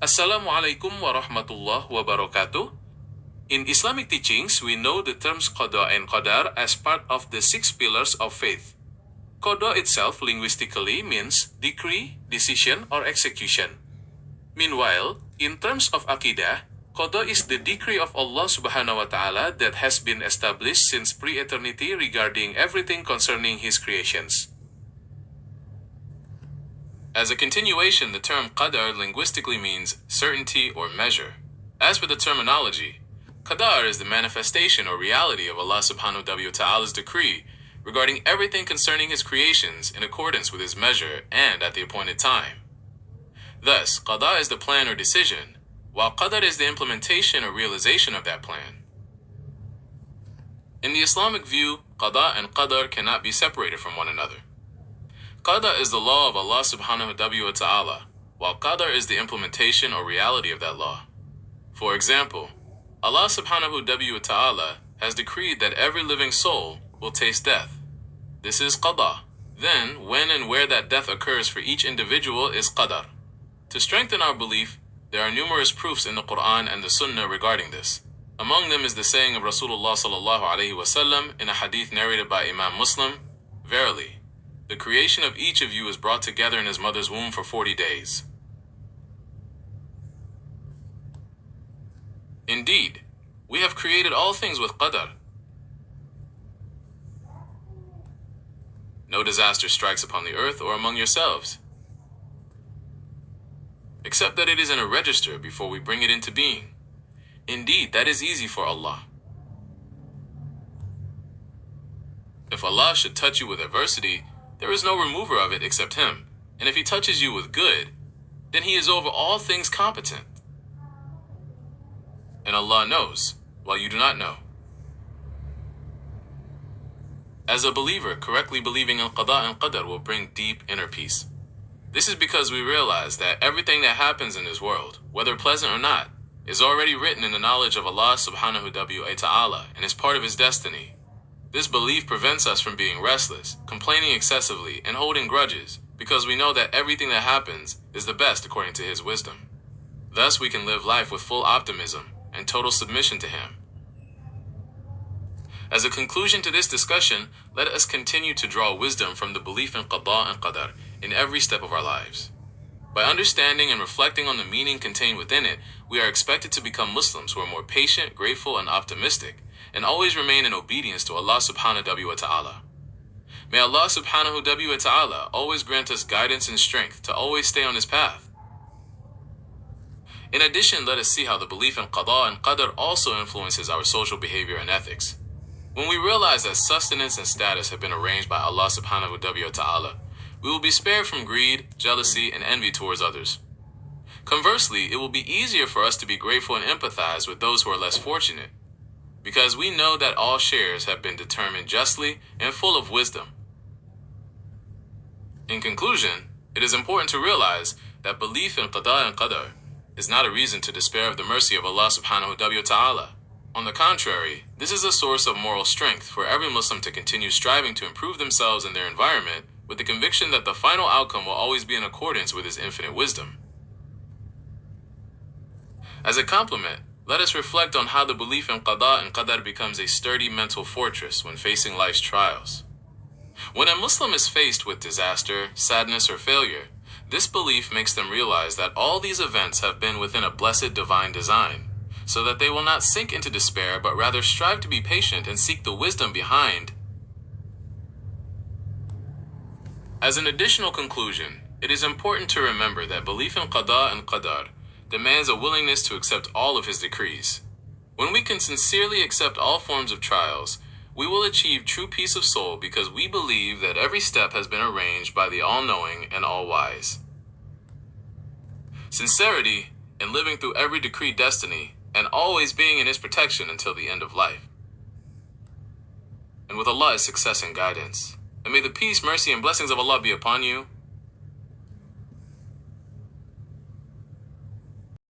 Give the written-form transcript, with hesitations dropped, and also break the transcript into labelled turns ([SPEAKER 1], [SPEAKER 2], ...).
[SPEAKER 1] Assalamualaikum warahmatullahi wabarakatuh. In Islamic teachings, we know the terms Qada and Qadar as part of the 6 pillars of faith. Qada itself linguistically means decree, decision, or execution. Meanwhile, in terms of Aqidah, Qada is the decree of Allah subhanahu wa ta'ala that has been established since pre-eternity regarding everything concerning His creations. As a continuation, the term Qadar linguistically means certainty or measure. As for the terminology, Qadar is the manifestation or reality of Allah subhanahu wa ta'ala's decree regarding everything concerning His creations in accordance with His measure and at the appointed time. Thus, Qada is the plan or decision, while Qadar is the implementation or realization of that plan. In the Islamic view, Qada and Qadar cannot be separated from one another. Qada is the law of Allah subhanahu wa ta'ala, while Qadar is the implementation or reality of that law. For example, Allah subhanahu wa ta'ala has decreed that every living soul will taste death. This is Qada. Then, when and where that death occurs for each individual is Qadar. To strengthen our belief, there are numerous proofs in the Quran and the Sunnah regarding this. Among them is the saying of Rasulullah sallallahu alaihi wasallam in a hadith narrated by Imam Muslim, "Verily, the creation of each of you is brought together in his mother's womb for 40 days. Indeed, we have created all things with Qadar. No disaster strikes upon the earth or among yourselves, except that it is in a register before we bring it into being. Indeed, that is easy for Allah. If Allah should touch you with adversity, there is no remover of it except Him, and if He touches you with good, then He is over all things competent. And Allah knows, while you do not know. As a believer, correctly believing in Qada and Qadar will bring deep inner peace. This is because we realize that everything that happens in this world, whether pleasant or not, is already written in the knowledge of Allah subhanahu wa ta'ala and is part of His destiny. This belief prevents us from being restless, complaining excessively, and holding grudges, because we know that everything that happens is the best according to His wisdom. Thus we can live life with full optimism and total submission to Him. As a conclusion to this discussion, let us continue to draw wisdom from the belief in Qada and Qadar in every step of our lives. By understanding and reflecting on the meaning contained within it, we are expected to become Muslims who are more patient, grateful, and optimistic, and always remain in obedience to Allah subhanahu wa ta'ala. May Allah subhanahu wa ta'ala always grant us guidance and strength to always stay on His path. In addition, let us see how the belief in Qada and Qadar also influences our social behavior and ethics. When we realize that sustenance and status have been arranged by Allah subhanahu wa ta'ala, we will be spared from greed, jealousy, and envy towards others. Conversely, it will be easier for us to be grateful and empathize with those who are less fortunate, because we know that all shares have been determined justly and full of wisdom. In conclusion, it is important to realize that belief in Qada and Qadar is not a reason to despair of the mercy of Allah subhanahu wa ta'ala. On the contrary, this is a source of moral strength for every Muslim to continue striving to improve themselves and their environment with the conviction that the final outcome will always be in accordance with His infinite wisdom. As a complement, let us reflect on how the belief in Qada and Qadar becomes a sturdy mental fortress when facing life's trials. When a Muslim is faced with disaster, sadness, or failure, this belief makes them realize that all these events have been within a blessed divine design, so that they will not sink into despair but rather strive to be patient and seek the wisdom behind. As an additional conclusion, it is important to remember that belief in Qada and Qadar demands a willingness to accept all of His decrees. When we can sincerely accept all forms of trials, we will achieve true peace of soul because we believe that every step has been arranged by the all-knowing and all-wise. Sincerity in living through every decreed destiny and always being in His protection until the end of life. And with Allah is success and guidance. And may the peace, mercy, and blessings of Allah be upon you,